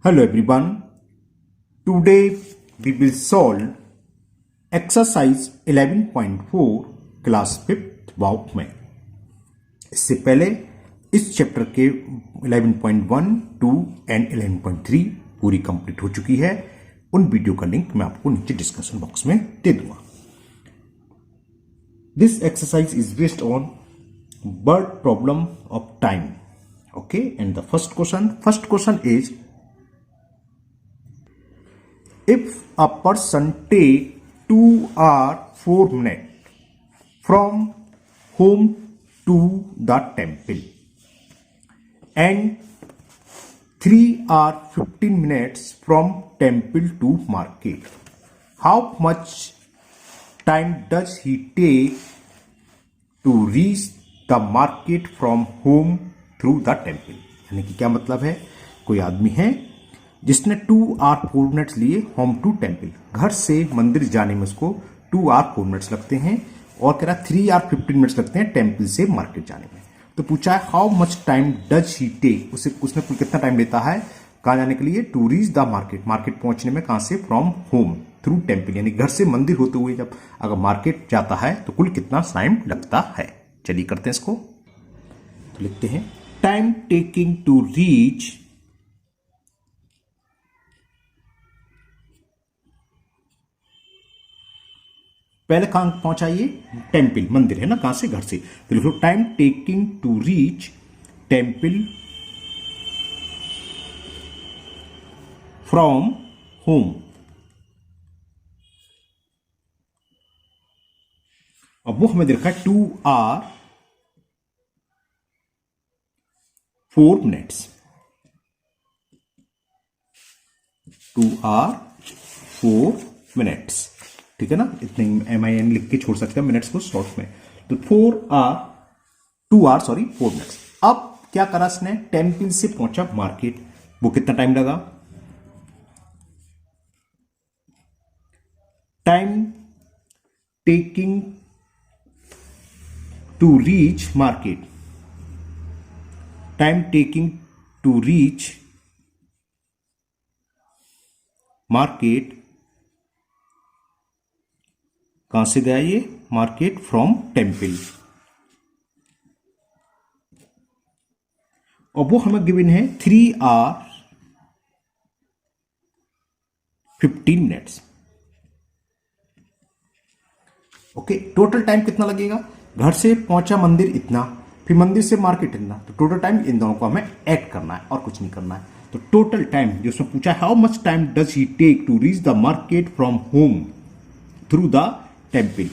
Hello everyone. Today we will solve exercise 11.4 class 5th वाउट में। इससे पहले इस चैप्टर के 11.1, 2 एंड 11.3 पूरी कंप्लीट हो चुकी है। उन वीडियो का लिंक मैं आपको नीचे डिस्क्रिप्शन बॉक्स में दे दूंगा। This exercise is based on word problem of time. Okay, and the first question is if a person take 2 or 4 minutes from home to the temple and 3 or 15 minutes from temple to market, how much time does he take to reach the market from home through the temple? यानी कि क्या मतलब है, कोई आदमी है जिसने 2 और 4 मिनट्स लिए होम टू टेम्पल, घर से मंदिर जाने में उसको 2 और 4 मिनट्स लगते हैं, और कह रहा 3 और 15 मिनट्स लगते हैं टेम्पल से मार्केट जाने में। तो पूछा है how much time does he take, उसने कुल कितना टाइम लेता है कहाँ जाने के लिए, to reach the market, market पहुंचने में, कहां से, फ्रॉम होम थ्रू टेम्पल, यानी घर से मंदिर होते हुए जब अगर मार्केट जाता है तो कुल कितना टाइम लगता है। चलिए करते हैं इसको। तो लिखते हैं टाइम टेकिंग टू रीच पहले कहां पहुंचाइए, टेम्पल, मंदिर है ना, कहां से, घर से। तो लिखो time taking to reach temple from home. अब वो हमें देखा 2 और 4 मिनट्स, 2 और 4 मिनट्स, ठीक है ना। इतने MIN लिख के छोड़ सकते हैं मिनट्स को शॉर्ट में। तो 2 आवर 4 मिनट्स। अब क्या करा इसने, टेम्पल से पहुंचा मार्केट, वो कितना टाइम लगा, time taking to reach market, time taking to reach market, कहां से गया ये, मार्केट फ्रॉम टेम्पल, और वो हमें गिवन है 3 और 15 मिनट्स। ओके, टोटल टाइम कितना लगेगा, घर से पहुंचा मंदिर इतना, फिर मंदिर से मार्केट इतना, तो टोटल टाइम इन दोनों को हमें ऐड करना है और कुछ नहीं करना है। तो टोटल टाइम जो उसमें पूछा है how much time does he take to reach the market from home through the temple,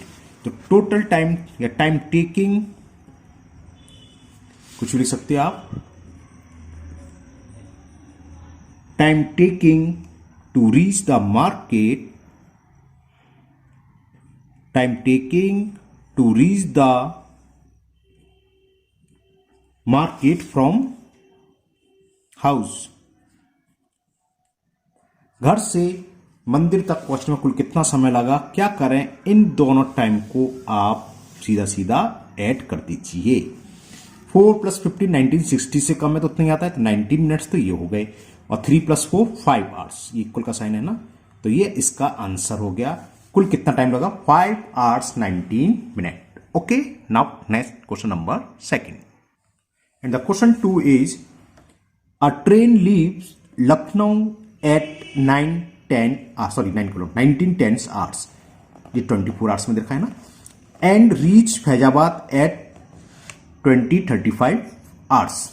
तो टोटल टाइम या टाइम टेकिंग कुछ भी लिख सकते हैं आप, time taking to reach the market, time taking to reach the market from house, घर से मंदिर तक पहुंचने में कुल कितना समय लगा, क्या करें, इन दोनों टाइम को आप सीधा सीधा ऐड कर दीजिए। 4 + 15 19 60 से कम है तो उतना ही आता है, तो 19 मिनट्स तो ये हो गए, और 3 + 4 5 आवर्स, ये इक्वल का साइन है ना, तो ये इसका आंसर हो गया। कुल कितना टाइम लगा, 5 hours 19 minute. Okay, now next question number 2, and the question 2 is a train leaves Lucknow at 1910 hours, ये 24 आवर्स में देखा है ना, and reach Faizabad at 2035 hours,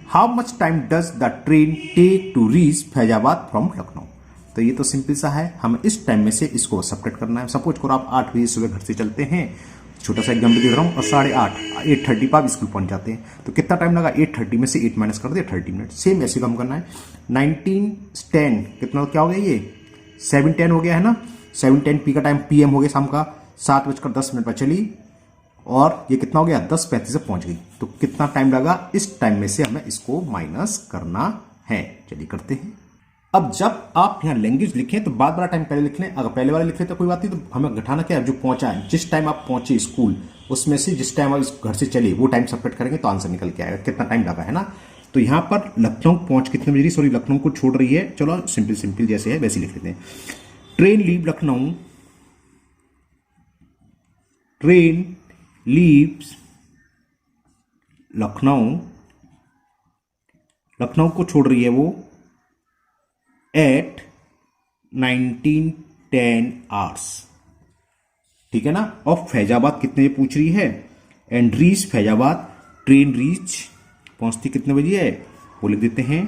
how much time does the train take to reach Faizabad from Lucknow. तो ये तो simple सा है, हमें इस टाइम में से इसको सब्ट्रैक्ट करना है। सपोज करो आप 8 बजे सुबह घर से चलते हैं, छोटा सा एग्जाम्पल दे रहा हूं, और 8:30 पर आप स्कूल पहुंच जाते हैं, तो कितना टाइम लगा, 8:30 में से 8 माइनस कर दिया, 30 मिनट। सेम ऐसे काम करना है। 1910 कितना, क्या हो गया ये, 7:10 हो गया है ना, 7:10 पी का टाइम, PM हो गया शाम का 7:10 पर चली, और ये कितना हो गया, 10:35 से पहुंच गई, तो कितना टाइम लगा, इस टाइम में से हमें इसको माइनस करना है। चलिए करते हैं। अब जब आप यहाँ लैंग्वेज लिखें तो बात बड़ा टाइम पहले लिख लें, अगर पहले वाले लिख लें तो कोई बात नहीं, तो हमें घटाना क्या है, जो पहुंचा है, जिस टाइम आप पहुंचे स्कूल उसमें से जिस टाइम आप घर से चले वो टाइम सब्ट्रैक्ट करेंगे तो आंसर निकल के आएगा, कितना टाइम लगा है ना। तो यहां पर लखनऊ पहुंच कितने बजे रही, सॉरी लखनऊ को छोड़ रही है, चलो सिंपल सिंपल जैसे है वैसे लिख लेते हैं। Train leave Lucknow, train leaves Lucknow, Lucknow को छोड़ रही है वो एट 1910 आवर्स, ठीक है ना। और फैजाबाद कितने बजे पूछ रही है, and reach Faizabad, train reach पहुंचती कितने बजे है, वो लिख देते हैं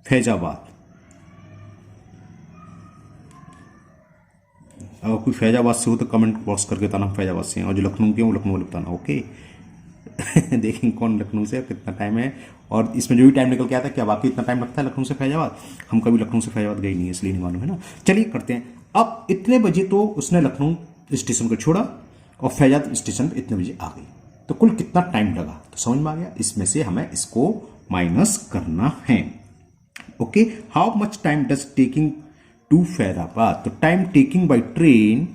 फैजाबाद। अगर कोई फैजाबाद से हो तो कमेंट बॉक्स करके बताना फैजाबाद से हैं, और जो लखनऊ के वो लखनऊ वाले बताना, ओके। देखेंगे कौन लखनऊ से, कितना टाइम है, और इसमें जो भी टाइम निकल के आता है क्या वाकई इतना टाइम लगता है लखनऊ से फैजाबाद। हम कभी लखनऊ से फैजाबाद गए नहीं है इसलिए नहीं मालूम है ना। चलिए करते हैं। अब इतने बजे तो उसने लखनऊ स्टेशन को छोड़ा और फैजाबाद स्टेशन पर इतने बजे आ गई, तो कुल कितना टाइम लगा, तो समझ में आ गया। इसमें से हमें इसको माइनस करना है, okay. How much time does taking to Faizabad, तो time taking by train,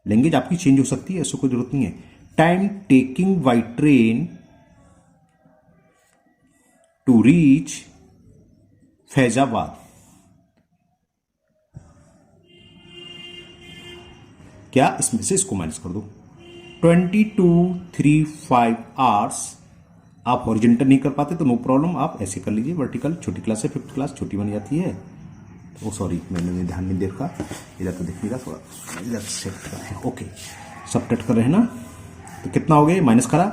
language आपकी चेंज हो सकती है, ऐसा कोई जरूरत नहीं है। Time taking by train to reach Faizabad, क्या इसमें से इसको माइनस कर दो। 2235 आवर्स। आप हॉरिजॉन्टल नहीं कर पाते तो नो प्रॉब्लम, आप ऐसे कर लीजिए वर्टिकल। छोटी क्लास है, 5th क्लास छोटी बन जाती है। ओ सॉरी मैंने ध्यान नहीं देखा, इधर तो देखिएगा थोड़ा, इधर सेट कर रहे हैं, ओके सब कट कर रहे हैं ना। तो कितना हो गया, माइनस करा,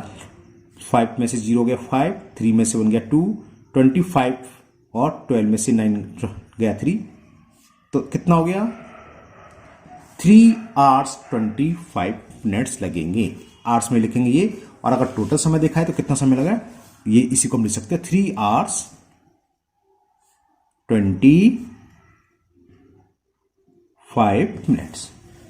5 में से 0 हो गया 5, 3 में से 1 गया 2, 25 और 12 में से 9 गया 3, तो कितना हो गया 3 hours 25 minutes लगेंगे। आवर्स में लिखेंगे ये, और अगर टोटल समय देखा है तो कितना समय लगा, ये इसी को हम लिख सकते हैं 3 hours 25 minutes।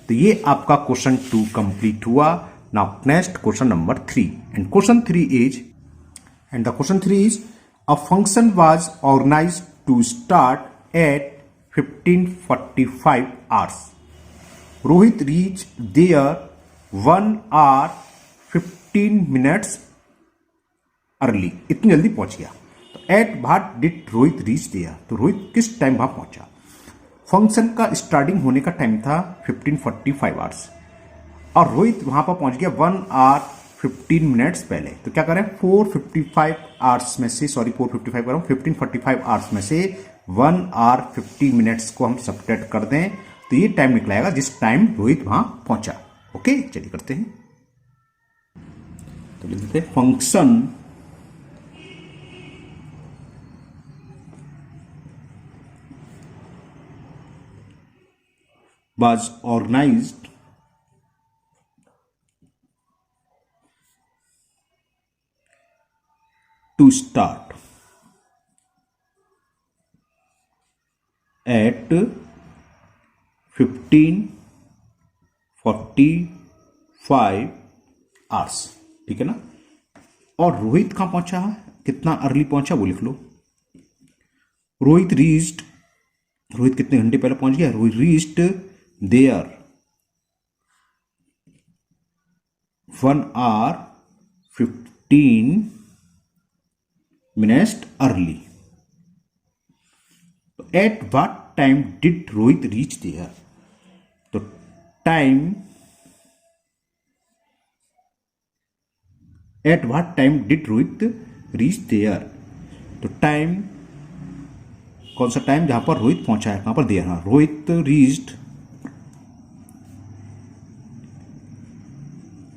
तो ये आपका क्वेश्चन 2 कंप्लीट हुआ। Now next question number 3, and question 3 is, and the question 3 is a function was organised to start at 15:45 hours। Rohit reach there 1 hour 15 minutes early, इतनी जल्दी पहुंच गया। तो at what did Rohit reach there, तो रोहित किस time वहां पहुंचा। फंक्शन का स्टार्टिंग होने का टाइम था 15:45 hours, और रोहित वहां पर पहुंच गया 1 hour 15 minutes पहले। तो क्या करें, 455 hours में से, सॉरी 455 कर रहा हूं, 1545 hours में से 1 hour 50 minutes को हम सब्ट्रैक्ट कर दें, तो ये टाइम निकलाएगा जिस टाइम रोहित वहां पहुंचा। ओके चलिए करते हैं। तो लिख देते हैं function was organized to start at 15:45 hours, ठीक है ना। और रोहित कहां पहुंचा, कितना अर्ली पहुंचा वो लिख लो। रोहित रीच्ड, रोहित कितने घंटे पहले पहुंच गया, Rohit reached there 1 hour 15 minutes early. तो at what time did Rohit reach there, तो time at what time did Rohit reach there, तो टाइम कौन सा टाइम जहां पर रोहित पहुंचा है, कहां पर देयर, हाँ रोहित रीच्ड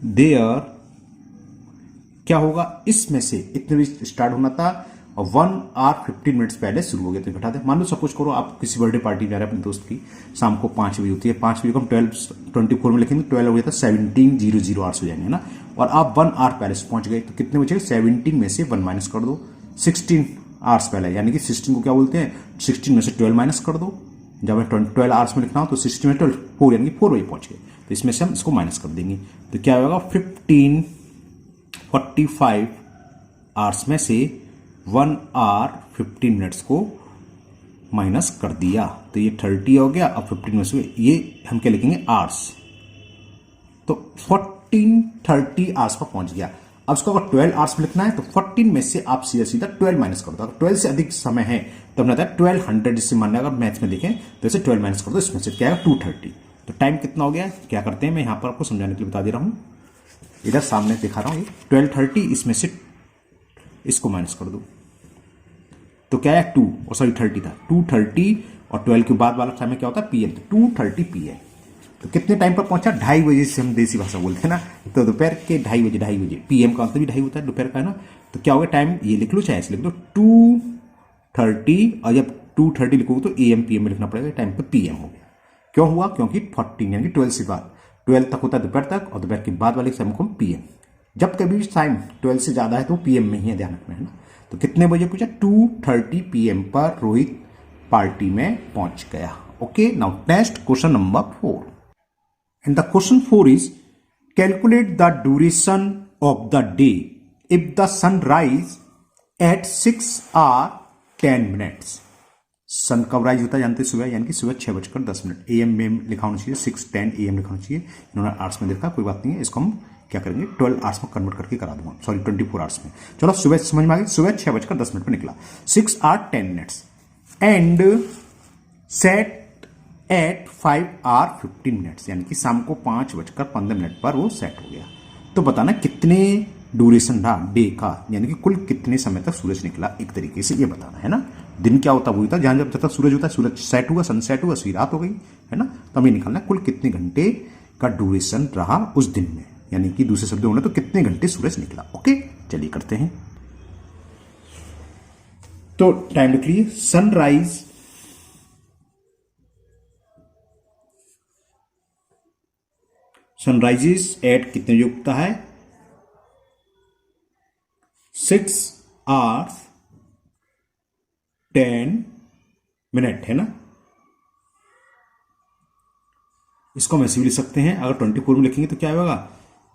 देयर, क्या होगा इसमें से, इतने बजे स्टार्ट होना था और 1 hour 15 minutes पहले शुरू हो गया। तो घटा दे, मान लो सपोज करो आप किसी बर्थडे पार्टी जा रहे हैं अपने दोस्त की, शाम को 5 बजे होती है, 5 बजे को हम 12:24 में लिखेंगे, 12 हो गया था 17:00 आवर्स हो जाएंगे ना, और आप 1 hour पहले से पहुंच गए, तो कितने बचे, 17 में से 1 माइनस कर दो, 16 आवर्स पहले, यानी कि 16 को क्या बोलते हैं, 16 में से 12 माइनस कर दो। जब मैं 12 आवर्स में लिखना हो तो 16 में 12 4, यानी कि 4 बजे पहुंच गए, तो इसमें से हम इसको माइनस कर देंगे। तो क्या होगा 15:45 आवर्स में से 1 hour 15 minutes को माइनस कर दिया, तो ये 30 हो गया। अब 15 में से ये हम क्या लिखेंगे आवर्स, तो 14:30 आवर्स पर पहुंच गया। अब उसको अगर 12 आवर्स में लिखना है तो 14 में से आप सीधा सीधा 12 माइनस कर दो। अगर 12 से अधिक समय है तो अपना 1200, जिससे मानना अगर मैथ्स में देखें तो इसे 12 माइनस कर दो, इसमें से क्या है 230। तो टाइम कितना हो गया, क्या करते हैं मैं यहाँ पर आपको समझाने के लिए बता दे रहा हूँ, इधर सामने दिखा रहा हूँ, 1230 इसमें से इसको माइनस कर दो तो क्या है 2 और सॉरी 30 था, 230 और 12 के बाद वाला समय क्या होता है पीएम, तो 2:30 पीएम। तो कितने टाइम पर पहुंचा, 2:30 बजे से हम देसी भाषा बोलते हैं ना, तो दोपहर के 2:30 बजे पीएम का मतलब भी 2:30 होता है, दोपहर का है ना। तो क्या होगा टाइम, ये लिख लो चाहे ऐसे लिख लो 2:30, और जब 2:30 लिखोगे तो एएम पीएम में लिखना पड़ेगा, टाइम पर पीएम हो गया। क्यों हुआ, क्योंकि 14 यानी कि 12 से बाद, 12 तक होता है दोपहर तक, और दोपहर के बाद वाले समय को हम पीएम। जब कभी भी टाइम 12 से ज्यादा है तो पीएम में ही है, ध्यान रखना है ना। तो कितने बजे पूछा, 2:30 पीएम पर रोहित पार्टी में पहुंच गया। Okay, now next question number 4, and the question 4 is calculate the duration of the day if the sun rise at 6:10। Sun कब राइज होता है जानते, सुबह, यानी कि सुबह 6:10। एएम में लिखा होना चाहिए, 6:10 एएम लिखा होना चाहिए, इन्होंने आवर्स में देखा, कोई बात नहीं है, इसको हम क्या करेंगे 12 आवर्स में कन्वर्ट करके करा दूंगा, सॉरी 24 आवर्स में। चलो सुबह समझ में आ गई, सुबह 6:10 पर निकला, 6:10 एंड सेट एट 5:15, यानी कि शाम को 5:15 पर वो सेट हो गया। तो बताना कितने ड्यूरेशन रहा डे का, यानी कि कुल कितने समय तक सूरज निकला, एक तरीके से ये बताना है ना। दिन क्या होता है वही था, जहां जब तक सूरज होता है, सूरज सेट हुआ, सनसेट हुआ, सीधी रात हो गई, है ना। तो हमें निकालना कुल कितने घंटे का ड्यूरेशन रहा उस दिन में, यानी कि दूसरे शब्दों में तो कितने घंटे सूरज निकला। ओके, चलिए करते हैं। तो टाइम लिख लीजिए, सनराइज सनराइजेस एट कितने बजे उगता है, 6:10 है ना। इसको हम ऐसे भी लिख सकते हैं, अगर 24 में लिखेंगे तो क्या होगा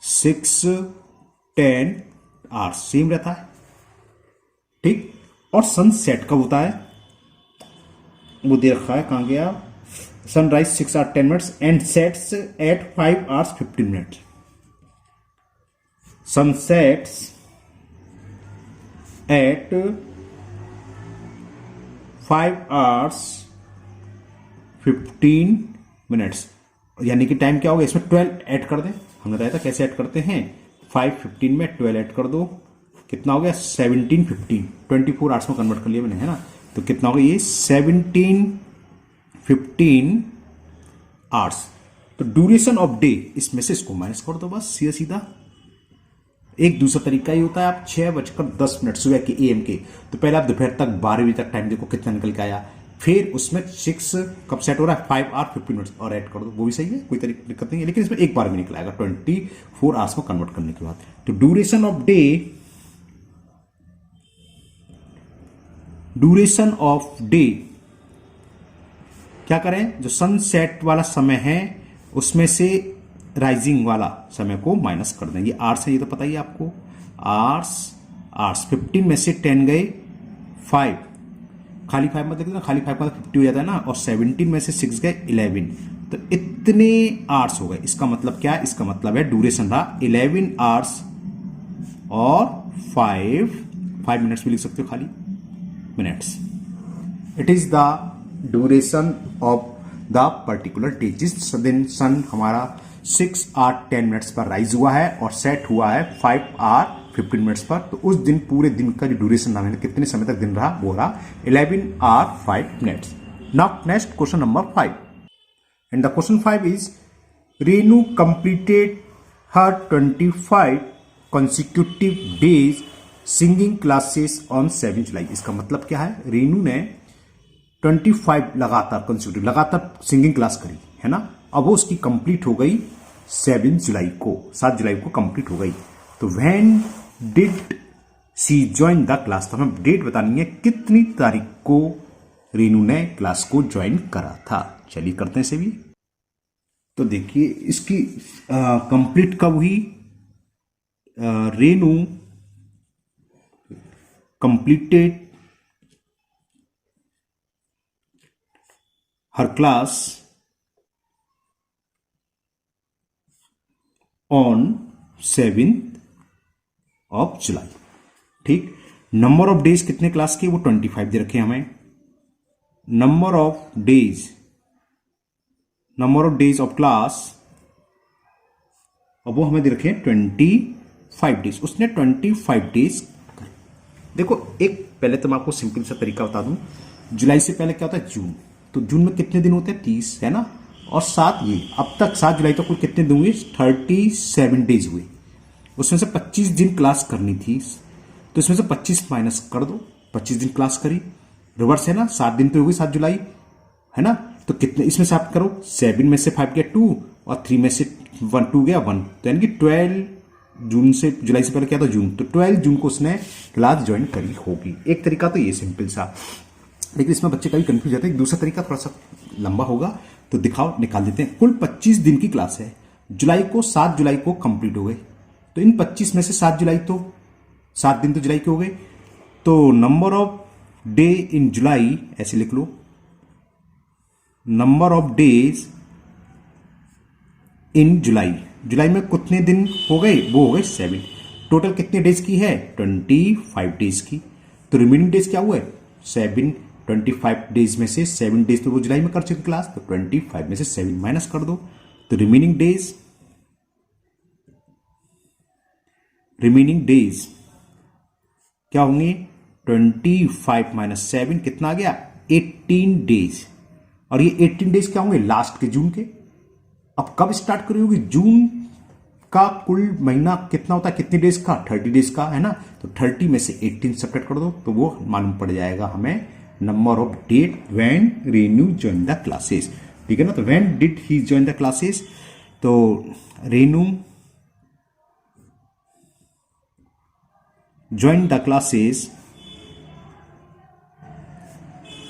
6:10 आवर्स, सेम रहता है, ठीक। और सनसेट कब होता है वो दे रखा है, कहां गया, sunrise 6:10 and sets at 5:15। Sunsets at 5:15, यानी कि टाइम क्या होगा, इसमें 12 ऐड कर दें, हमने बताया था कैसे ऐड करते हैं, 5:15 में 12 ऐड कर दो, कितना हो गया 17:15, 24 आवर्स में कन्वर्ट कर लिया मैंने, है ना। तो कितना होगा ये 17:15 आवर्स। तो ड्यूरेशन ऑफ डे, इसमें से इसको माइनस कर दो, बस सीधा सीधा। एक दूसरा तरीका ही होता है, आप 6:10 सुबह के एएम के, तो पहले आप दोपहर तक 12 बजे तक टाइम देखो कितना निकल के आया, फिर उसमें 6 कब सेट हो रहा है 5:15 और ऐड कर दो, वो भी सही है, कोई दिक्कत नहीं है, लेकिन इसमें एक बार में निकल आएगा 24 आवर्स में कन्वर्ट करने के बाद। तो ड्यूरेशन ऑफ डे क्या करें, जो सनसेट वाला समय है उसमें से राइजिंग वाला समय को माइनस कर दें। ये आवर्स है, ये तो पता ही है आपको, आवर्स 15 में से 10 गए 5, खाली 5 मतलब कितना, खाली 5 मतलब 50 हो जाता है ना, और 17 में से 6 गए 11, तो इतने आवर्स हो गए। इसका मतलब क्या है, इसका मतलब है ड्यूरेशन रहा 11 आवर्स और 5 मिनट्स भी लिख सकते हो, खाली minutes. It is the duration of the particular day, जिस दिन सन हमारा 6:10 पर राइज हुआ है और सेट हुआ है 5:15 पर, तो उस दिन पूरे दिन का जो ड्यूरेशन रहा, कितने समय तक दिन रहा, वो रहा 11:05। Now next question number 5, and the question 5 is Renu completed her 25 consecutive days singing classes on 7 जुलाई। इसका मतलब क्या है, रेनू ने 25 लगातार सिंगिंग क्लास करी, है ना। अब वो उसकी कंप्लीट हो गई 7 जुलाई को, 7 जुलाई को कंप्लीट हो गई। तो when did she join the class, तो हमें डेट बतानी है कितनी तारीख को रेनू ने क्लास को ज्वाइन करा था। चलिए करते हैं इसे भी। तो देखिए इसकी कंप्लीट कब हुई, Renu completed her class on 7th of July. ठीक, नंबर ऑफ डेज कितने क्लास के, वो 25 दे रखे हमें। Number of days of class, अब वो हमें दे रखे हैं 25 डेज। उसने 25 डेज। देखो एक पहले तो मैं आपको सिंपल सा तरीका बता दूं, जुलाई से पहले क्या होता है, जून। तो जून में कितने दिन होते हैं, 30, है ना। और 7 ये अब तक 7 जुलाई तक कुल कितने दिन हुए, 37 डेज हुए। उसमें से 25 दिन क्लास करनी थी, तो इसमें से 25 माइनस कर दो। 25 दिन क्लास करी, रिवर्स है ना, 7 दिन तो हो गई 7 जुलाई, है ना। तो कितने इसमें से आप करो, 7 में से 5 गया 2 और 3 में से 2 गया 1, तो यानी कि 12 जून से, जुलाई से पहले क्या था, जून। तो 12 जून को उसने क्लास ज्वाइन करी होगी। एक तरीका तो ये सिंपल सा, लेकिन इसमें बच्चे कभी कंफ्यूज जाते हैं। दूसरा तरीका थोड़ा सा लंबा होगा, तो दिखाओ, निकाल देते हैं। कुल 25 दिन की क्लास है, जुलाई को 7 जुलाई को कंप्लीट हो गए। तो इन 25 में से 7 जुलाई तो 7 दिन तो जुलाई के हो गए। तो नंबर ऑफ डे इन जुलाई ऐसे लिख लो, नंबर ऑफ डेज इन जुलाई। जुलाई में कितने दिन हो गए, वो हो गए 7। टोटल कितने डेज की है, 25 डेज की। तो रिमेनिंग डेज क्या हुए, 7। 25 डेज में से 7 डेज तो वो जुलाई में कर चुके क्लास, तो 25 में से 7 माइनस कर दो। तो रिमेनिंग डेज क्या होंगे, 25 माइनस 7 कितना आ गया, 18 डेज। और ये 18 डेज क्या होंगे, लास्ट के, जून के। अब कब स्टार्ट करी होगी, जून का कुल महीना कितना होता है, कितने डेज का, 30 डेज का, है ना। तो 30 में से 18 सब्ट्रैक्ट कर दो, तो वो मालूम पड़ जाएगा हमें number of date when Renu join the classes. ठीक है ना। तो when did he join the classes, तो Renu join the classes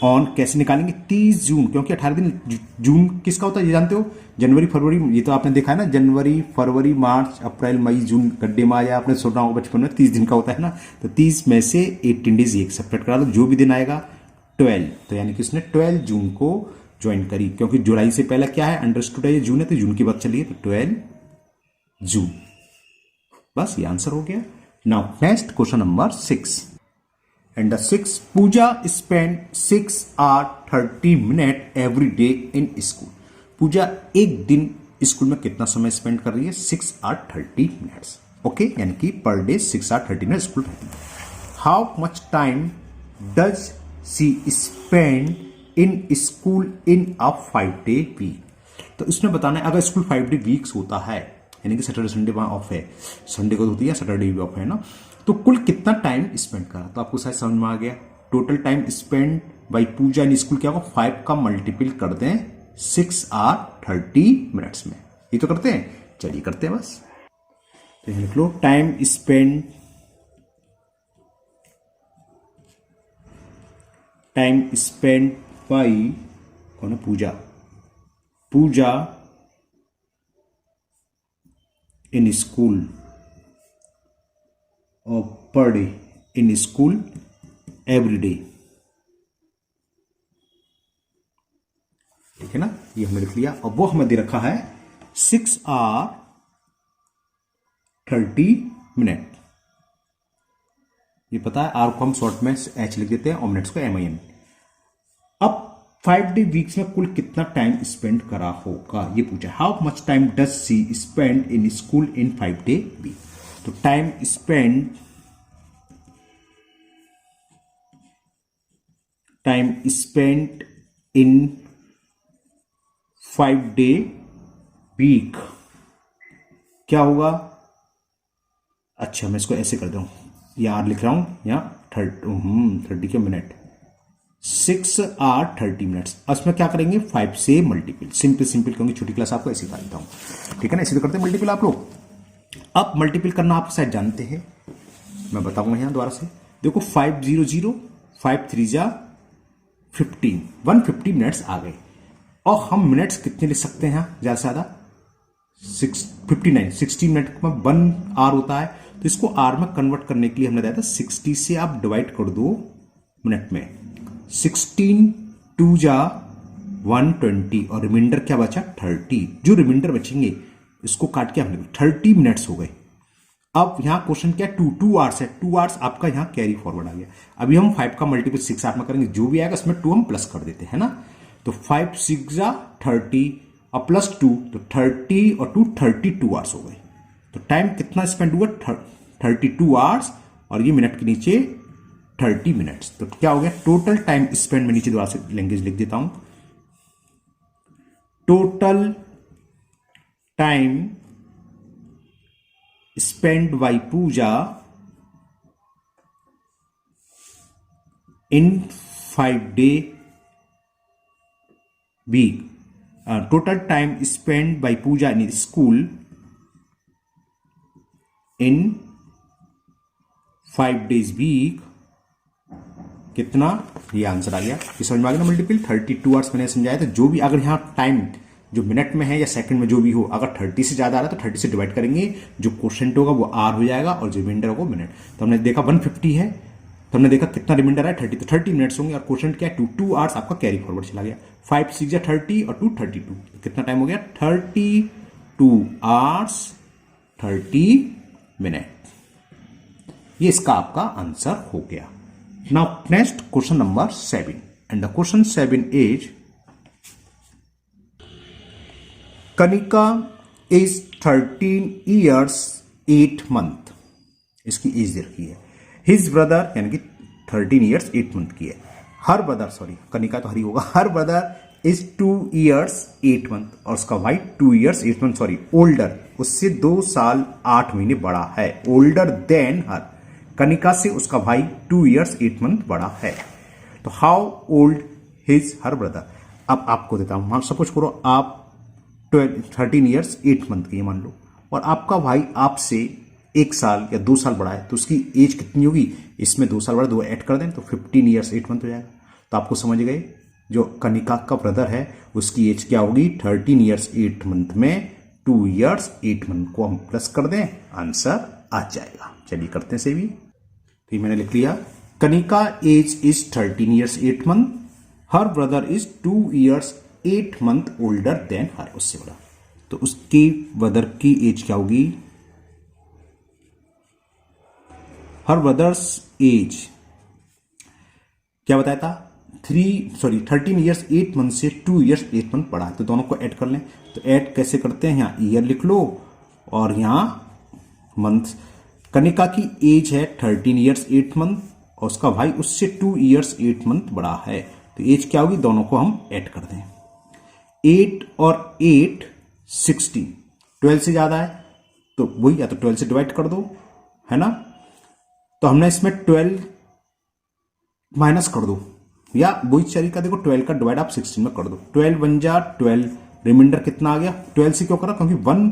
on, कैसे निकालेंगे, 30 जून, क्योंकि 18 दिन जून किसका होता है ये जानते हो, जनवरी फरवरी, ये तो आपने देखा है ना, जनवरी फरवरी मार्च अप्रैल मई जून, गड्ढे में आया, आपने सुना होगा बचपन में, 30 दिन का होता है ना। तो 30 में से 18 डेज एक सेपरेट करा लो, जो भी दिन आएगा 12। तो यानी कि उसने 12 जून को ज्वाइन करी, क्योंकि जुलाई से पहले क्या है, अंडरस्टूड है, ये जून है, तो जून की बात चलिए, तो 12 जून। बस ये आंसर हो गया। Now next question number 6 and the 6, Pooja spend 6 hours 30 minutes every day in school। पूजा एक दिन स्कूल में कितना समय स्पेंड कर रही है, 6 hours 30 minutes। ओके, यानी कि per day 6 hours 30 minutes school रहती है। How much time does she spend in school in a 5-day week. तो इसमें बताना है, अगर स्कूल 5-day वीक्स होता है, यानी कि सैटरडे संडे वहां ऑफ है, संडे को होती है, सैटरडे भी ऑफ है ना, तो कुल कितना टाइम स्पेंड करा, तो आपको शायद समझ में आ गया। Total time spend by Pooja in school क्या होगा, 5 का मल्टीपल कर दें 6 hours 30 minutes में। ये तो करते हैं, चलिए करते हैं बस। तो यहां लिख लो, टाइम स्पेंड बाई कौन है, पूजा इन स्कूल और per day in school every day. ठीक है ना, ये हमने लिख लिया। और वो हमें दे रखा है 6 hours 30 minutes। ये पता है, आर को हम शॉर्ट में एच लिख देते हैं और मिनट्स को MIN। अब 5-day वीक्स में कुल कितना टाइम स्पेंड करा होगा ये पूछा। How much time does she spend in school in 5-day week. तो time spend in 5-day week क्या होगा, अच्छा मैं इसको ऐसे कर दूं, यार लिख रहा हूं यहाँ 30 के मिनट, 6 hours 30 minutes। उसमें क्या करेंगे, 5 से मल्टीपल, सिंपल क्योंकि छोटी क्लास आपको ऐसे कर देता हूं। ठीक है ना, इसी तो करते हैं मल्टीपल आप लोग। अब मल्टीपल करना आप शायद जानते हैं, मैं बताऊंगा यहां दोबारा से। देखो 500 5 3 जा 15, 150 मिनट्स आ गए। और हम मिनट्स कितने लिख सकते हैं ज्यादा से ज्यादा 59, 60 मिनट में 1 hour होता है, तो इसको आर में कन्वर्ट करने के लिए हमने बताया था 60 से आप डिवाइड कर दो मिनट में, 16 2 जा 120 और रिमाइंडर क्या बचा 30। जो रिमाइंडर बचेंगे इसको काट के हमने 30 मिनट्स हो गए। अब यहाँ क्वेश्चन क्या है, 2 आवर्स है, 2 आवर्स आपका यहाँ कैरी फॉरवर्ड आ गया। अभी हम 5 का मल्टीपल 6 8 में करेंगे, जो भी आएगा इसमें 2 हम प्लस कर देते हैं ना। तो 5 6 जा 30 और प्लस 2 तो 30 और 2 32 आवर्स हो गए। तो टाइम कितना स्पेंड हुआ, 32 आवर्स, और ये मिनट के नीचे 30 मिनट्स। तो क्या हो गया टोटल टाइम स्पेंड, में नीचे दोबारा से लैंग्वेज लिख देता हूं, total time spent by Pooja in 5-day week. Total time spent by Pooja in school in 5 days week कितना, ये आंसर आ गया। ये समझ में आ गया ना, मल्टीपल 32 आवर्स मैंने समझाया था। जो भी अगर यहाँ टाइम जो मिनट में है या सेकंड में जो भी हो, अगर 30 से ज्यादा आ रहा है तो 30 से डिवाइड करेंगे, जो क्वोशंट होगा वो आर हो जाएगा और जो रिमाइंडर होगा मिनट। तो हमने देखा 150 है, तो हमने देखा कितना रिमाइंडर है 30, तो 30 मिनट्स होंगे, और क्वोशंट क्या है 2 आवर्स आपका कैरी फॉरवर्ड चला गया। 5 6 या 30 और 2 32, तो कितना टाइम हो गया 32 आवर्स 30 मिनट। ये इसका आपका आंसर हो गया। Now next question number 7, and the question 7 is Kanika is 13 years 8 month, इसकी एज दे रखी है। हिज ब्रदर यानी कि 13 years 8 month की है। हर ब्रदर, सॉरी कनिका तो हरी होगा, हर ब्रदर इज 2 years 8 month, और उसका भाई 2 years 8 month, सॉरी ओल्डर, उससे 2 साल 8 महीने बड़ा है। ओल्डर देन हर, कनिका से उसका भाई 2 years 8 month बड़ा है। तो how old his her brother. अब आपको देता हूं, सपोज करो आप 13 years 8 month की मान लो, और आपका भाई आपसे 1 साल या 2 साल बड़ा है, तो उसकी एज कितनी होगी, इसमें 2 साल बड़ा 2 ऐड कर दें तो 15 years 8 month हो जाएगा। तो आपको समझ गए, जो कनिका का ब्रदर है उसकी एज क्या होगी 13 years 8 month में 2 years 8 month को हम प्लस कर दें, आंसर आ जाएगा। चलिए करते हैं सेवी। तो ये मैंने लिख लिया, Kanika age is 13 years 8 month, her brother is 2 years 8 month older than her, उससे बड़ा। तो उसके ब्रदर की एज क्या होगी, हर ब्रदर्स एज क्या बताया था 13 years 8 month से 2 years 8 month बड़ा है। तो दोनों को ऐड कर लें। तो ऐड कैसे करते हैं, यहां ईयर लिख लो और यहां मंथ। कनिका की एज है 13 years 8 month, और उसका भाई उससे 2 years 8 month बड़ा है। तो एज क्या होगी, दोनों को हम ऐड कर दें। 8 और 8 16, 12 से ज्यादा है तो वही, या तो 12 से डिवाइड कर दो, है ना। तो हमने इसमें 12 माइनस कर दो, या वही तरीका देखो 12 का डिवाइड आप 16 में कर दो। 12 1 जा 12, रिमाइंडर कितना आ गया। 12 से क्यों करा, क्योंकि 1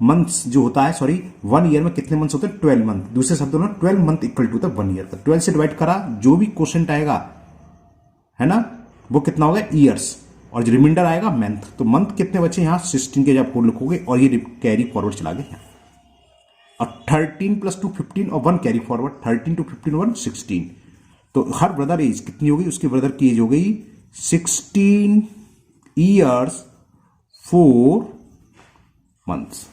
मंथ्स जो होता है, सॉरी 1 ईयर में कितने मंथ्स होते हैं 12 मंथ। दूसरे शब्दों में 12 मंथ इक्वल टू होता है 1 ईयर का। 12 से डिवाइड करा, जो भी क्वेश्चन आएगा है ना वो कितना होगा ईयर्स, और जो रिमाइंडर आएगा मंथ। तो मंथ कितने बचे यहाँ 16 के जब 4 लिखोगे, और ये कैरी फॉरवर्ड चला गया यहाँ। और 13 + 2 15 और 1 कैरी फॉरवर्ड, 13 to 15 1 16। तो हर ब्रदर एज कितनी हो गई, उसके ब्रदर की एज हो गई 16 years 4 months।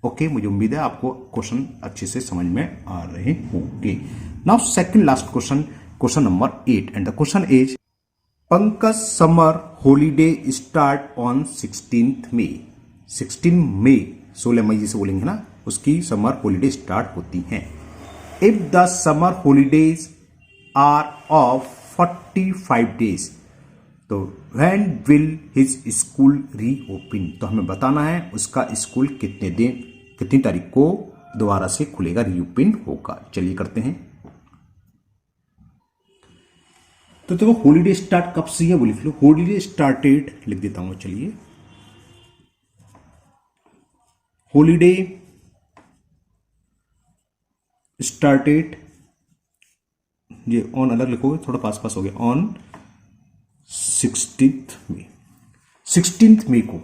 ओके, मुझे उम्मीद है आपको क्वेश्चन अच्छे से समझ में आ रहे होंगे। Now second last question, question number 8, and the question is Pankaj summer holiday start on 16 May. 16 May 16 May जिसे बोलेंगे ना, उसकी समर हॉलीडे स्टार्ट होती हैं। If the summer holidays are of 45 days, तो when will his school reopen. तो हमें बताना है उसका स्कूल कितने दिन, कितनी तारीख को दोबारा से खुलेगा, रीओपन होगा। चलिए करते हैं। तो देखो हॉलीडे स्टार्ट कब से है वो लिख लो, हॉलीडे स्टार्टेड लिख देता हूं। चलिए, हॉलीडे स्टार्टेड, ये ऑन अलग लिखोगे, थोड़ा पास पास हो गया, ऑन 16 मई। 16 मई को।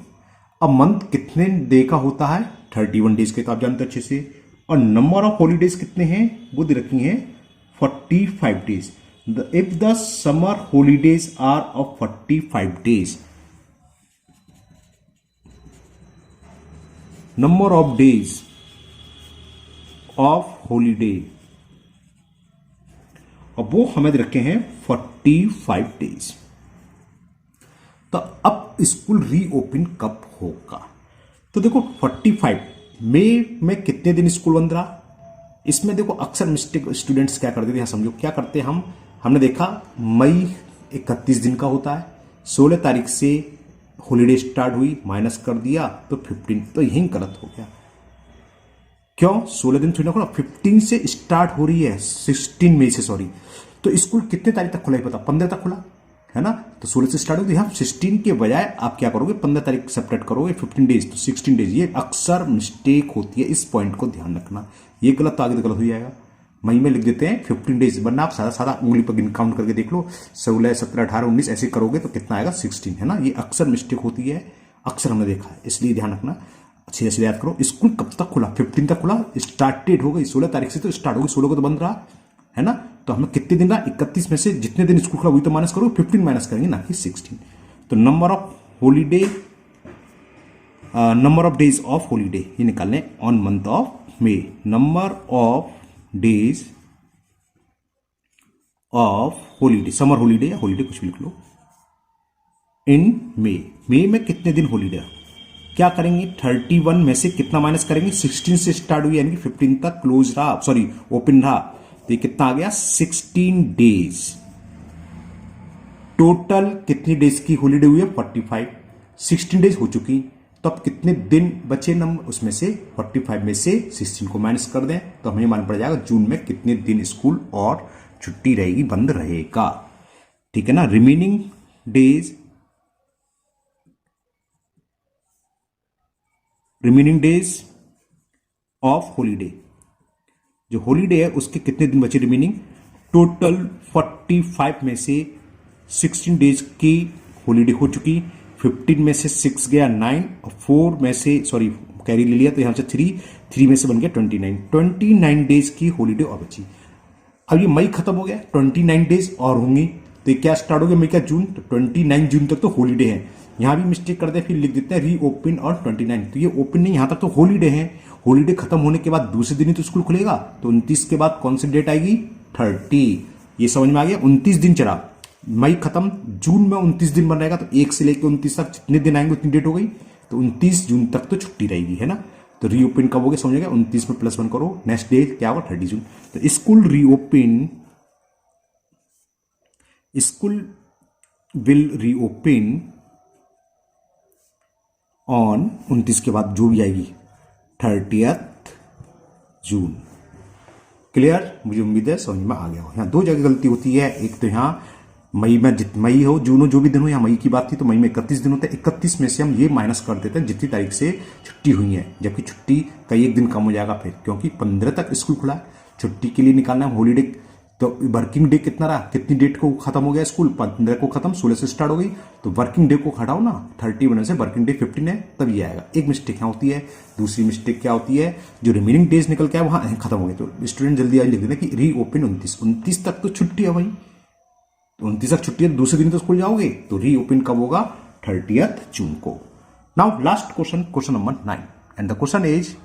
अब मंथ कितने डे का होता है 31 डेज के, तो आप जानते अच्छे से। और नंबर ऑफ हॉलीडेज कितने हैं वो दे रखी हैं 45 days. If the summer holidays are of 45 days, number of days of holiday, और वो हमें रखे हैं 45 डेज। तो अब स्कूल रीओपन कब होगा? तो देखो 45 मई में कितने दिन स्कूल बंद रहा? इसमें देखो अक्सर मिस्टेक स्टूडेंट्स क्या करते थे, यहां समझो क्या करते हम, हमने देखा मई 31 दिन का होता है, 16 तारीख से हॉलीडे स्टार्ट हुई, माइनस कर दिया तो 15, तो यही गलत हो गया। क्यों? 16 दिन थोड़ी ना खुला, 15 से स्टार्ट हो रही है, 16 मई से, सॉरी। तो स्कूल कितने तारीख तक खुला है पता? 15 तक खुला है ना, तो 16 से स्टार्ट होगी। यहाँ 16 के बजाय आप क्या करोगे, 15 तारीख सेपरेट करोगे, 15 डेज तो 16 डेज। ये अक्सर मिस्टेक होती है, इस पॉइंट को ध्यान रखना। ये गलत तो आगे तो गलत हो जाएगा। मई में लिख देते हैं 15 डेज, वरना आप सादा सादा उंगली पर काउंट करके देख लो, 16, 17, 18, 19 ऐसे करोगे तो कितना आएगा? 16, है ना। ये अक्सर मिस्टेक होती है, अक्सर हमने देखा है, इसलिए ध्यान रखना। अच्छे से याद करो, स्कूल कब तक खुला? 15 तक खुला, स्टार्टेड हो गई 16 तारीख से, तो स्टार्ट हो गई, 16 को तो बंद रहा है ना। तो हमें कितने दिन रहा? 31 में से जितने दिन स्कूल खुला वही तो माइनस करो, 15 माइनस करेंगे, ना कि 16। तो number of holiday, number of days of holiday ये निकालने on month of May. Number of days of holiday, summer holiday या हॉलीडे कुछ भी लिख लो, इन मे में कितने दिन हॉलीडे? क्या करेंगे? 31 में से कितना माइनस करेंगे? 16 से स्टार्ट हुई यानी कि 15 तक क्लोज रहा, सॉरी ओपन रहा, तो ये कितना आ गया? 16 डेज। टोटल कितनी डेज की हॉलीडे हुई है? 45। 16 डेज हो चुकी, तो अब कितने दिन बचे नंबर, उसमें से 45 में से 16 को माइनस कर दें तो हमें मालूम पड़ जाएगा जून में कितने दिन स्कूल और छुट्टी रहेगी, बंद रहेगा। ठीक है ना। रिमेनिंग डेज ऑफ हॉलीडे, जो हॉलीडे है उसके कितने दिन बचे रिमेनिंग? टोटल 45 में से 16 डेज की हॉलीडे हो चुकी, 15 में से 6 गया 9, और 4 में से, सॉरी कैरी ले लिया तो यहां से 3 में से बन गया 29 डेज की हॉलीडे और बची। अब ये मई खत्म हो गया, 29 डेज और होंगी, तो ये क्या स्टार्ट हो गया? मई का जून, तो 29 जून तक तो हॉलीडे है। यहां भी मिस्टेक करते हैं, फिर लिख देते हैं रीओपन और 29, तो ये ओपन नहीं, यहां तक तो हॉलीडे है। हॉलीडे खत्म होने के बाद दूसरे दिन ही तो स्कूल खुलेगा, तो 29 के बाद कौन सी डेट आएगी? 30। ये समझ में आ गया? 29 दिन चला, मई खत्म, जून में 29 दिन बन रहेगा, तो 1 से लेकर 29 तक जितने दिन आएंगे उतनी डेट हो गई, तो 29 जून तक तो छुट्टी रहेगी, है ना। तो रीओपन कब हो गया समझ गया? 29 में +1 करो, नेक्स्ट डे क्या होगा? 30 जून। तो स्कूल विल रीओपन ऑन 29 के बाद जो भी आएगी 30 जून। क्लियर? मुझे उम्मीद है समझ में आ गया हो। यहाँ 2 जगह गलती होती है, एक तो यहाँ मई में मई हो, जून हो, जो भी दिन हो, यहाँ मई की बात थी तो मई में 31 दिन होता है, 31 में से हम ये माइनस कर देते हैं जितनी तारीख से छुट्टी हुई है, जबकि छुट्टी का 1 दिन कम हो जाएगा फिर, क्योंकि 15 तक स्कूल खुला है। छुट्टी के लिए निकालना है हॉलीडे, तो वर्किंग डे कितना रहा? कितनी डेट को खत्म हो गया स्कूल? 15 को खत्म, 16 से स्टार्ट हो गई, तो वर्किंग डे को हटाओ ना, 30 बनने से वर्किंग डे 15 है, तब ये आएगा। एक मिस्टेक यहाँ होती है। दूसरी मिस्टेक क्या होती है? जो रिमेनिंग डेज निकल के आए वहां खत्म हो गए, तो स्टूडेंट जल्दी आज लिख देना कि रीओपन 29 तक तो छुट्टी है भाई, 29 तक छुट्टी है, दूसरे दिन तो स्कूल जाओगे, तो रीओपन कब होगा? 30 जून को। Now last question number 9, and the question is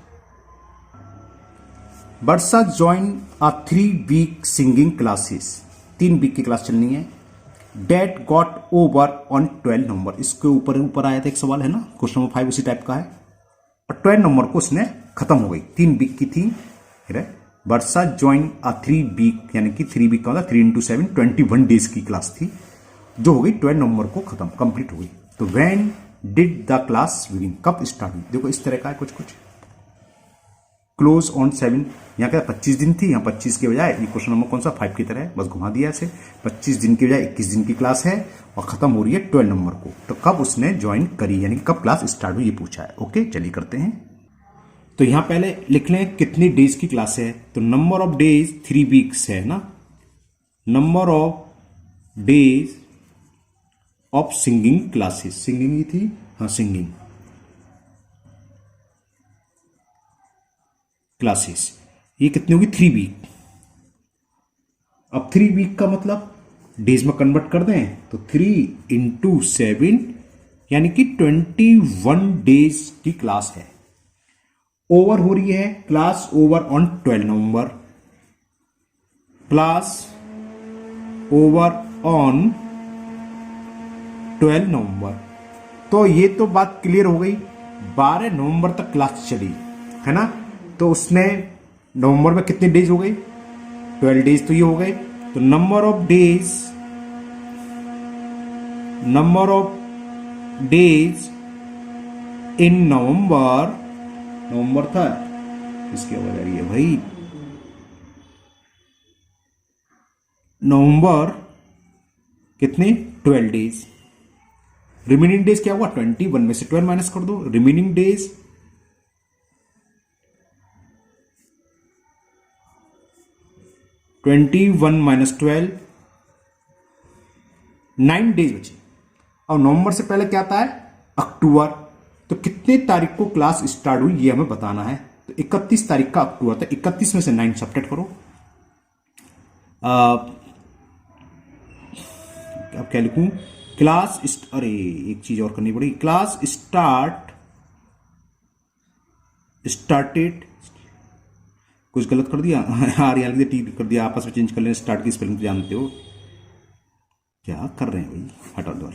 Varsha join a 3-week singing classes. 3 week की क्लास चलनी है। Date got over on 12 November. इसके ऊपर आया था एक सवाल, है ना, क्वेश्चन नंबर 5 उसी टाइप का है, और 12 नवंबर को उसने खत्म हो गई। 3 वीक की थी। वर्षा ज्वाइन अ 3-week, यानी कि 3 वीक का मतलब 3 × 7 21 डेज की क्लास थी, जो हो गई 12 नवंबर को खत्म, कंप्लीट हो गई। तो when did the class begin? कब स्टार्ट हुई? देखो इस तरह का है कुछ क्लोज ऑन 7, यहाँ क्या 25 दिन थी, यहाँ 25 के बजाय ये क्वेश्चन नंबर कौन सा 5 की तरह है, बस घुमा दिया ऐसे, 25 दिन के बजाय 21 दिन की क्लास है और खत्म हो रही है 12 नंबर को। तो कब उसने ज्वाइन करी, यानी कब क्लास स्टार्ट हुई, ये पूछा है। ओके चलिए करते हैं। तो यहां पहले लिख लें कितनी डेज की क्लास है, तो नंबर ऑफ डेज 3 वीक्स है ना, number of days of singing classes, singing ही थी, हाँ सिंगिंग क्लासेस, ये कितनी होगी 3 वीक। अब 3 वीक का मतलब डेज में कन्वर्ट कर दें तो 3 × 7 यानी कि 21 डेज की क्लास है। ओवर हो रही है, class over on 12 November, class over on 12 नवंबर। तो ये तो बात क्लियर हो गई, 12 नवंबर तक क्लास चली है ना। तो उसने नवंबर में कितने डेज हो गए, 12 डेज तो ये हो गए। तो नंबर ऑफ डेज इन नवंबर था, इसकी आवाज आ रही है भाई, नवंबर कितने 12 डेज। रिमेनिंग डेज क्या हुआ, 21 में से 12 माइनस कर दो, रिमेनिंग डेज 21 माइनस 12, 9 डेज बचे। और नवंबर से पहले क्या आता है, अक्टूबर। तो कितने तारीख को क्लास स्टार्ट हुई ये हमें बताना है। तो 31 तारीख का अक्टूबर था, 31 में से 9 सब्ट्रैक्ट करो। अब क्या लिखूं, अरे एक चीज और करनी पड़ेगी, क्लास स्टार्टेड, कुछ गलत कर दिया यार, यहाँ लिख दिया, कर दिया, आपस में चेंज कर लेना, स्टार्ट की स्पेलिंग तो जानते हो क्या कर रहे हैं भाई, हटा दो।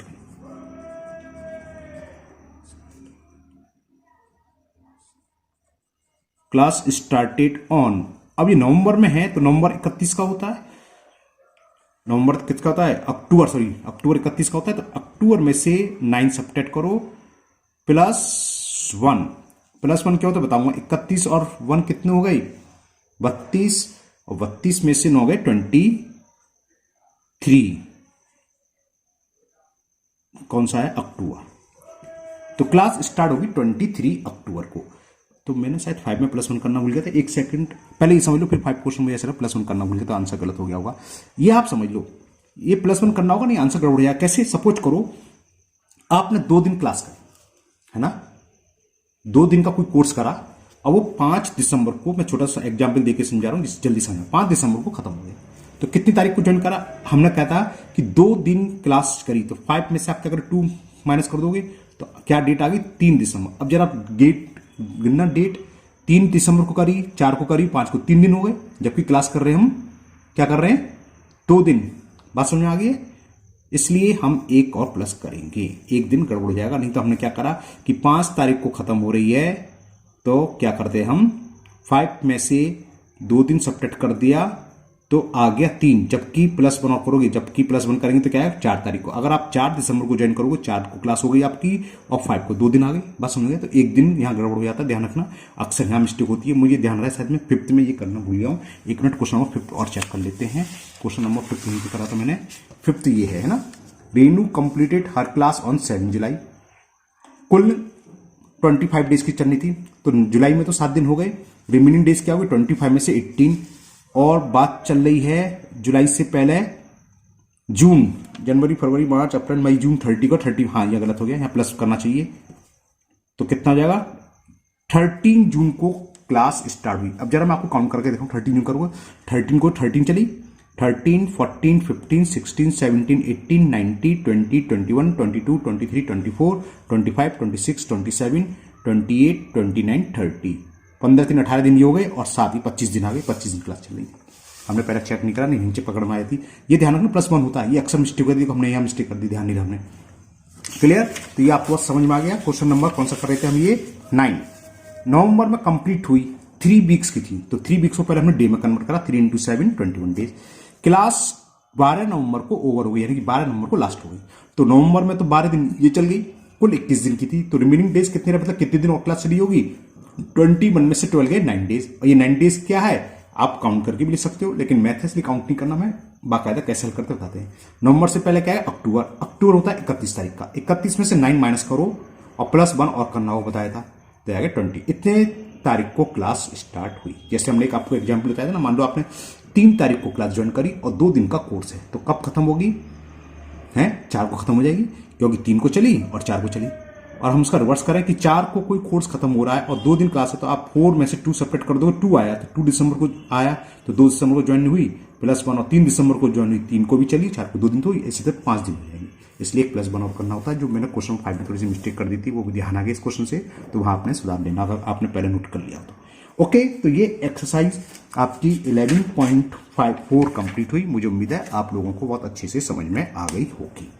क्लास स्टार्टेड ऑन, अब ये नवंबर में है तो नवंबर 31 का होता है, नवंबर किसका होता है, अक्टूबर 31 का होता है। तो अक्टूबर में से 9 सब्ट्रैक्ट करो, +1 क्या होता है बताऊंगा। 31 और 1 कितने हो गए, 32, और 32 में से 9 गए 23, कौन सा है, अक्टूबर। तो क्लास स्टार्ट होगी 23 अक्टूबर को। तो मैंने शायद 5 में +1 करना भूल गया था, एक सेकंड पहले ये समझ लो, फिर 5 क्वेश्चन में ऐसा +1 करना भूल गया तो आंसर गलत हो गया होगा। ये आप समझ लो, ये +1 करना होगा, नहीं आंसर गड़बड़ हो जाएगा। कैसे, सपोज करो आपने 2 दिन क्लास करी है ना, 2 दिन का कोई कोर्स करा, और वो 5 दिसंबर को, मैं छोटा सा एग्जाम्पल देके समझा रहा हूँ जिससे जल्दी समझ, 5 दिसंबर को खत्म हो गया। तो कितनी तारीख को ज्वाइन करा, हमने कहा था कि 2 दिन क्लास करी, तो 5 में से आप क्या करें, 2 माइनस कर दोगे, तो क्या डेट आ गई, 3 दिसंबर। अब जरा डेट गिनना, डेट 3 दिसंबर को करी, 4 को करी, 5 को, 3 दिन हो गए, जबकि क्लास कर रहे हैं हम, क्या कर रहे हैं, 2 दिन। बात समझ में आ गई है। इसलिए हम एक और प्लस करेंगे, एक दिन गड़बड़ हो जाएगा। नहीं तो हमने क्या करा कि 5 तारीख को खत्म हो रही है, तो क्या करते हैं हम, 5 में से 2 दिन सब्ट्रैक्ट कर दिया, तो आ गया 3, जबकि +1 और करोगे, जबकि +1 करेंगे तो क्या है, 4 तारीख को। अगर आप 4 दिसंबर को ज्वाइन करोगे, 4 को क्लास हो गई आपकी, और 5 को 2 दिन आ गए। बात समझ गए। तो एक दिन यहाँ गड़बड़ हो जाता है, ध्यान रखना, अक्सर यहाँ मिस्टेक होती है। मुझे ध्यान रहा है, शायद मैं 5th में ये करना भूल गया हूँ। 1 मिनट, क्वेश्चन नंबर 5 और चेक कर लेते हैं। क्वेश्चन नंबर 5 नहीं करा था मैंने, 5th ये है ना। Renu completed her class on 7 जुलाई। कुल 25 डेज की चलनी थी, तो जुलाई में तो 7 दिन हो गए, रिमेनिंग डेज क्या हुए, 25 में से 18। और बात चल रही है जुलाई से पहले जून, जनवरी, फरवरी, मार्च, अप्रैल, मई, जून, 30 को 30, हाँ ये गलत हो गया, यहाँ प्लस करना चाहिए। तो कितना हो जाएगा, 13 जून को क्लास स्टार्ट हुई। अब जरा मैं आपको काउंट करके देखूँ, 13 जून करूँगा, 13 को 13 चली, 13, 14, 15, 16, 17, 18, 19, 20, 21, 22, 23, 24, 25, 26, 27, 28, 29, 30, 15 दिन 18 दिन ये हो गए, और 7 ही 25 दिन आ गए, 25 दिन क्लास चल रही। हमने पहले चेक नहीं करा, नहीं नीचे पकड़ में आई थी। ये ध्यान रखना, +1 होता है, ये अक्सर मिस्टेक कर दी, तो हमने यहाँ मिस्टेक कर दी, ध्यान नहीं रहा हमने। क्लियर। तो ये आपको समझ में आ गया। क्वेश्चन नंबर कौन सा कर रहे थे हम, ये 9 नवंबर में कंप्लीट हुई, 3 वीक्स की थी, तो 3 वीक्स को पहले हमने डे में कन्वर्ट करा, 3 × 7 21 डेज। क्लास 12 नवंबर को ओवर हो गई, यानी कि 12 नवंबर को लास्ट हो गई। तो नवंबर में तो 12 दिन ये चल गई, कुल 21 दिन की थी। तो रिमेनिंग डेज कितने रहे, मतलब कितने दिन और क्लास चली होगी, 21 में से 12 गए 9 डेज। और ये 9 डेज क्या है, आप काउंट करके भी लिख सकते हो, लेकिन मैथ इसलिए काउंट नहीं करना, मैं बाकायदा कैसे हल करते बताते हैं। नवंबर से पहले क्या है, अक्टूबर। अक्टूबर होता है 31 तारीख का, 31 में से 9 माइनस करो, और +1 और करना हो बताया था, तो आएगा 20। इतने तारीख को क्लास स्टार्ट हुई। जैसे हमने एक आपको एग्जाम्पल बताया था ना, मान लो आपने 3 तारीख को क्लास ज्वाइन करी और 2 दिन का कोर्स है, तो कब खत्म होगी, है 4 को खत्म हो जाएगी, क्योंकि 3 को चली और 4 को चली। और हम उसका रिवर्स करें कि 4 को कोई कोर्स खत्म हो रहा है और 2 दिन क्लास है, तो आप 4 में से 2 सेपरेट कर दोगे, 2 आया तो 2 दिसंबर को आया, तो 2 दिसंबर को ज्वाइन हुई, +1, और 3 दिसंबर को ज्वाइन हुई, 3 को भी चली, 4 को 2 दिन, तो इसी तरह 5 दिन हो जाएंगे। इसलिए एक प्लस 1 और करना होता है। जो मैंने क्वेश्चन 5 में थोड़ी सी मिस्टेक कर दी थी वो भी ध्यान आ गया इस क्वेश्चन से, तो वहाँ आपने सुधार लेना अगर आपने पहले नोट कर लिया तो। ओके, तो ये एक्सरसाइज आपकी 11.54 कंप्लीट हुई। मुझे उम्मीद है आप लोगों को बहुत अच्छे से समझ में आ गई होगी।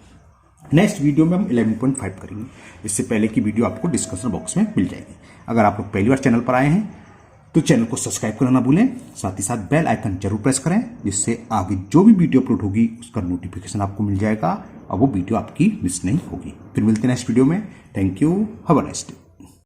नेक्स्ट वीडियो में हम 11.5 करेंगे। इससे पहले की वीडियो आपको डिस्क्रिप्शन बॉक्स में मिल जाएगी। अगर आप लोग पहली बार चैनल पर आए हैं तो चैनल को सब्सक्राइब करना ना भूलें, साथ ही साथ बेल आइकन जरूर प्रेस करें, जिससे आगे जो भी वीडियो अपलोड होगी उसका नोटिफिकेशन आपको मिल जाएगा और वो वीडियो आपकी मिस नहीं होगी। फिर मिलते हैं नेक्स्ट वीडियो में। Thank you, have a nice day.